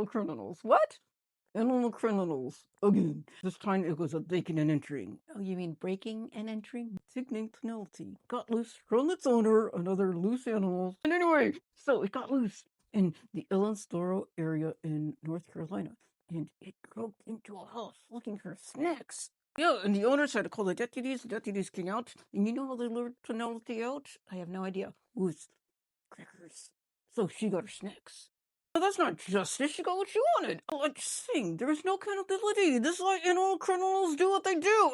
animal criminals. What? Animal criminals. Again. This time it was a breaking and entering. Oh, you mean breaking and entering? Pig named Penelope got loose from its owner and other loose animals. And anyway, so it got loose in the Ellensboro area in North Carolina. And it broke into a house looking for snacks. Yeah, and the owners had to call the deputies. The deputies came out. And you know how they lured Penelope out? I have no idea. With crackers. So she got her snacks. But that's not justice. She got what she wanted. Like saying, there is no accountability. This is why animal criminals do what they do.